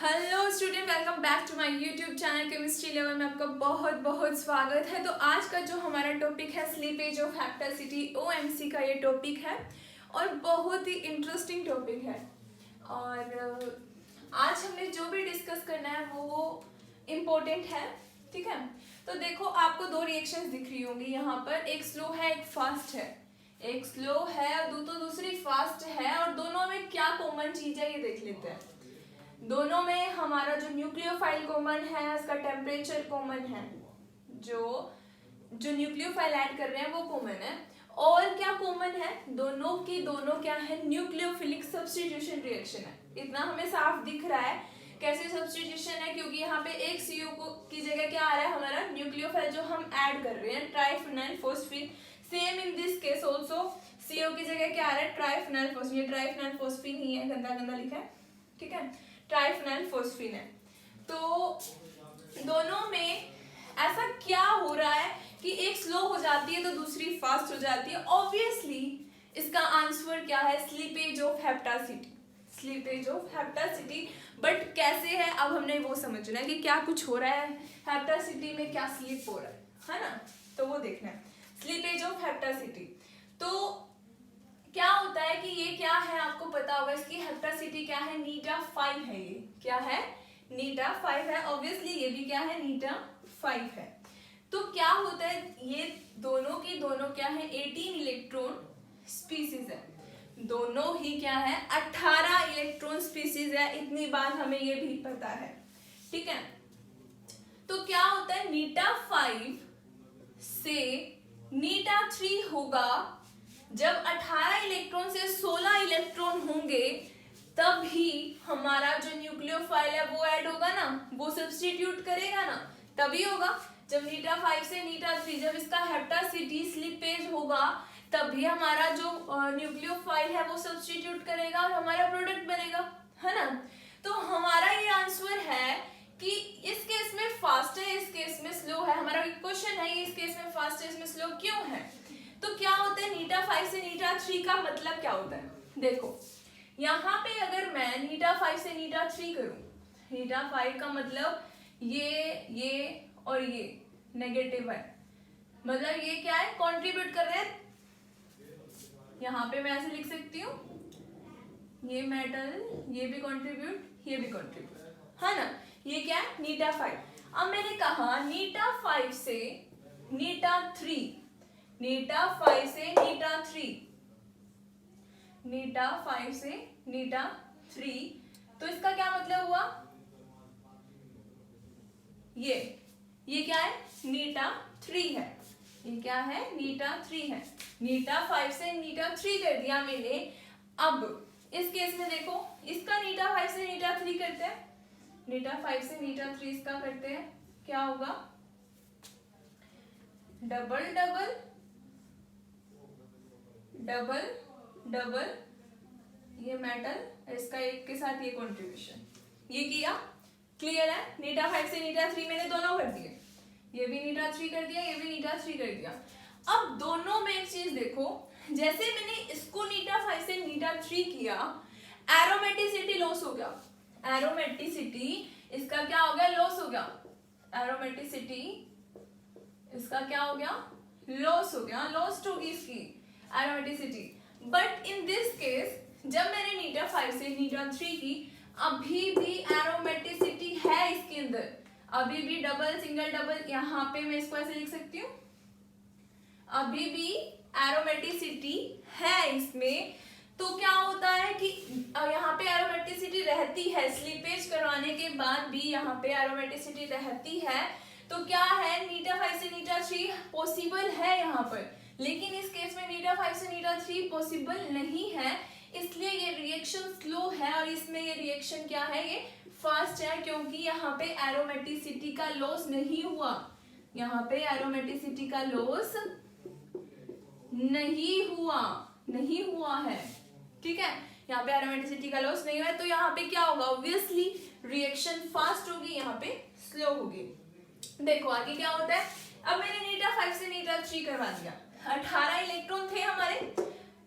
Hello student, welcome back to my YouTube channel chemistry level में आपका बहुत बहुत स्वागत है। तो आज का जो हमारा टॉपिक है स्लीपेज ऑफ हेप्टासिटी ओएमसी का ये टॉपिक है और बहुत ही इंटरेस्टिंग टॉपिक है। और आज हमने जो भी डिस्कस करना है वो इम्पोर्टेंट है, ठीक है। तो देखो, आपको दो रिएक्शंस दिख रही होंगी यहाँ पर, एक स्लो है एक फास्ट है। एक स्लो है और दूसरी फास्ट है, और दोनों में क्या कॉमन चीज है ये देख लेते हैं। दोनों में हमारा जो न्यूक्लियोफाइल कॉमन है, उसका टेम्परेचर कॉमन है, जो न्यूक्लियोफाइल ऐड कर रहे हैं वो कॉमन है। और क्या कॉमन है, दोनों की दोनों क्या है, न्यूक्लियोफिलिक सब्स्टिट्यूशन रिएक्शन है। इतना हमें साफ दिख रहा है कैसे सब्स्टिट्यूशन है, क्योंकि यहाँ पे एक सीओ की जगह क्या आ रहा है, हमारा न्यूक्लियोफाइल जो हम ऐड कर रहे हैं triphenyl phosphine. Same in this case also CO की जगह क्या आ रहा है, ट्राइफिनाइल फोस्फीन। ये ट्राइफिनाइल फोस्फीन ही है, गंदा गंदा लिखा है, ठीक है, ट्राइफिनाइल फोस्फीन है। तो दोनों में ऐसा क्या हो रहा है कि एक स्लो हो जाती है तो दूसरी फास्ट हो जाती है। ऑब्वियसली इसका आंसर क्या है, स्लीपेज ऑफ हेप्टासिटी। स्लीपेज ऑफ हेप्टासिटी, बट कैसे है अब हमने वो समझना है कि क्या कुछ हो रहा है हेप्टासिटी में, क्या स्लीप हो रहा है ना, तो वो देखना है। स्लीपेज ऑफ हेप्टासिटी तो क्या होता है कि ये क्या है, आपको पता होगा इसकी हेप्टासिटी क्या है, नीटा 5 है। ये क्या है, नीटा 5 है। ऑब्वियसली ये भी क्या है, नीटा 5 है। तो क्या होता है, ये दोनों की दोनों क्या है, 18 इलेक्ट्रॉन स्पीसीज है। दोनों ही क्या है, 18 इलेक्ट्रॉन स्पीसीज है। इतनी बात हमें ये भी पता है, ठीक है। तो क्या होता है, नीटा 5 से नीटा 3 होगा जब 18 इलेक्ट्रॉन से 16 इलेक्ट्रॉन होंगे, तब ही हमारा जो न्यूक्लियोफाइल है वो ऐड होगा ना, वो सब्स्टिट्यूट करेगा ना, तभी होगा। जब नीटा 5 से नीटा 3, जब इसका हेप्टासिटी स्लीपेज होगा, तभी हमारा जो न्यूक्लियोफाइल है वो सब्स्टिट्यूट करेगा और हमारा प्रोडक्ट बनेगा, है ना। तो हमारा ये आंसर है कि इस केस में फास्ट है, इस केस में स्लो है। हमारा क्वेश्चन है ये इस केस में फास्ट है, इसमें स्लो क्यों है। तो क्या होता है, नीटा 5 से नीटा 3 का मतलब क्या होता है, देखो यहाँ पे अगर मैं नीटा 5 से नीटा 3 करूं, नीटा 5 का मतलब ये और ये नेगेटिव है, मतलब ये क्या है, कंट्रीब्यूट कर रहे हैं। यहाँ पे मैं ऐसे लिख सकती हूँ, ये मेटल, ये भी कंट्रीब्यूट, ये भी कंट्रीब्यूट, है ना। ये क्या है, नीटा 5। अब मैंने कहा नीटा 5 से नीटा 3, नीटा 5 से नीटा 3, नीटा 5 से नीटा 3, तो इसका क्या मतलब हुआ, ये क्या है, नीटा 3 है। ये क्या है, नीटा 3 है। नीटा 5 से नीटा 3 कर दिया मैंने। अब इस केस में देखो, इसका नीटा 5 से नीटा 3 करते हैं, नीटा 5 से नीटा 3 इसका करते हैं, क्या होगा, डबल डबल डबल डबल, ये मेटल, इसका एक के साथ ये कंट्रीब्यूशन, ये किया, क्लियर है। नीटा 5 से नीटा 3 मैंने दोनों कर दिए, ये भी नीटा 3 कर दिया, ये भी नीटा 3 कर दिया। अब दोनों में एक चीज देखो, जैसे मैंने इसको नीटा 5 से नीटा 3 किया, एरोमेटिसिटी लॉस हो गया। एरोमेटिसिटी इसका क्या हो गया, लॉस हो गया। एरोमेटिसिटी इसका क्या हो गया, लॉस हो गया, लॉस्ट होगी इसकी aromaticity. But in this case जब मैंने नीटा 5 से नीटा 3 की, अभी भी एरोमेटिसिटी है इसके अंदर, अभी भी डबल सिंगल डबल, यहाँ पे मैं इसको ऐसे लिख सकती हूँ, अभी भी एरोमेटिसिटी है इसमें। तो क्या होता है कि यहाँ पे एरोमेटिसिटी रहती है, स्लीपेज करवाने के बाद भी यहाँ पे एरोमेटिसिटी रहती है। तो क्या है, नीटा 5 से नीटा 3 पॉसिबल है यहाँ पर, लेकिन इस केस में नीटा 5 से नीटा 3 पॉसिबल नहीं है, इसलिए ये रिएक्शन स्लो है। और इसमें ये रिएक्शन क्या है, ये फास्ट है, क्योंकि यहाँ पे एरोमेटिसिटी का लॉस नहीं हुआ, यहाँ पे एरोमेटिसिटी का लॉस नहीं हुआ है, ठीक है। यहाँ पे एरोमेटिसिटी का लॉस नहीं हुआ है, तो यहाँ पे क्या होगा, ऑब्वियसली रिएक्शन फास्ट होगी, यहाँ पे स्लो होगी। देखो आगे क्या होता है, अब मैंने नीटा 5 से नीटा 3 करवा दिया, 18 इलेक्ट्रॉन थे हमारे,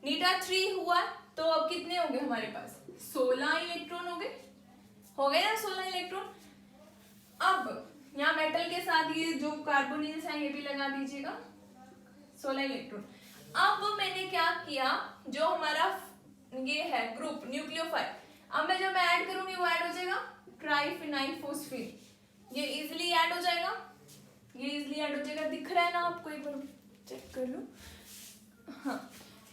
नीटा 3 हुआ, तो अब कितने हो गए हमारे पास, 16 इलेक्ट्रॉन हो गए ना, 16 साथ ये जो कार्बोनिल्स हैं ये भी लगा दीजिएगा, 16 इलेक्ट्रॉन। अब मैंने क्या किया, जो हमारा ये है ग्रुप न्यूक्लियोफाइल, अब मैं जब ऐड करूंगी वो ऐड हो जाएगा ट्राइफिनाइल फोस्फीन, ये इजिली ऐड हो जाएगा, ये इजिली ऐड हो जाएगा। दिख रहा है ना आपको, एक बार चेक कर लो। हाँ,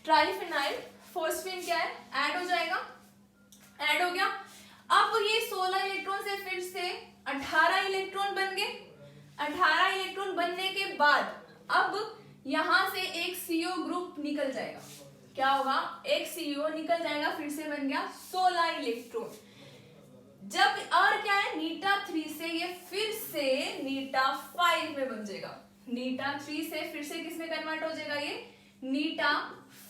ट्राइफिनाइल फोस्फीन क्या है, ऐड हो जाएगा, ऐड हो गया। अब ये 16 इलेक्ट्रॉन से फिर से 18 इलेक्ट्रॉन बन गए। 18 इलेक्ट्रॉन बनने के बाद अब यहां से एक CO ग्रुप निकल जाएगा, क्या होगा, एक CO निकल जाएगा, फिर से बन गया 16 इलेक्ट्रॉन। जब और क्या है, नीटा 3 से ये फिर से नीटा 5 में बन जाएगा। नीटा 3 से फिर से किस में कन्वर्ट हो जाएगा, ये नीटा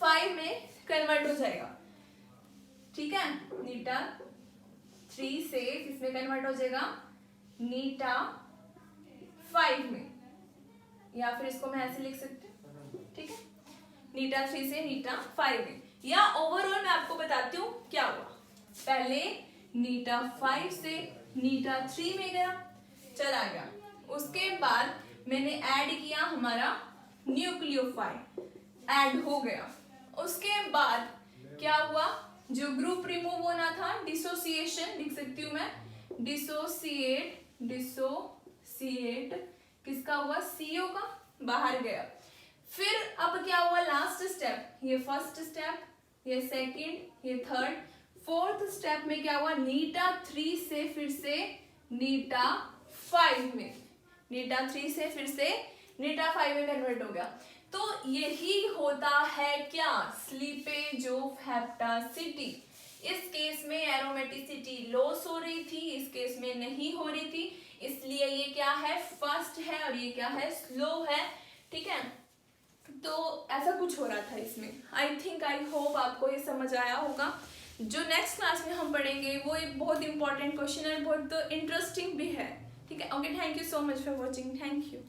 5 में कन्वर्ट हो जाएगा। ठीक है, नीटा 3 से किसमें कन्वर्ट हो जाएगा, नीटा 5 में, या फिर इसको मैं ऐसे लिख सकती हूँ। ठीक है, नीटा 3 से नीटा 5 में, या ओवरऑल मैं आपको बताती हूँ क्या हुआ। पहले नीटा 5 से नीटा 3 में गया, चला गया, उसके बाद मैंने ऐड किया हमारा न्यूक्लियोफाइल, ऐड हो गया। उसके बाद क्या हुआ, जो ग्रुप रिमूव होना था, डिसोसिएशन लिख सकती हूँ मैं, डिसोसिएट, डिसोसिएट किसका हुआ, CO का, बाहर गया। फिर अब क्या हुआ, लास्ट स्टेप, ये फर्स्ट स्टेप, ये सेकंड, ये थर्ड, फोर्थ स्टेप में क्या हुआ, नीटा 3 से फिर से नीटा 5 में, नीटा 3 से फिर से नीटा 5 में कन्वर्ट हो गया। तो यही होता है क्या, स्लीपेज ऑफ हेप्टासिटी। इस केस में एरोमेटिसिटी लॉस हो रही थी, इस केस में नहीं हो रही थी, इसलिए ये क्या है, फास्ट है, और ये क्या है, स्लो है। ठीक है, तो ऐसा कुछ हो रहा था इसमें। आई थिंक, आई होप आपको ये समझ आया होगा। जो नेक्स्ट क्लास में हम पढ़ेंगे वो एक बहुत इंपॉर्टेंट क्वेश्चन है, बहुत इंटरेस्टिंग भी है। ठीक है, okay, thank you so much for watching, thank you.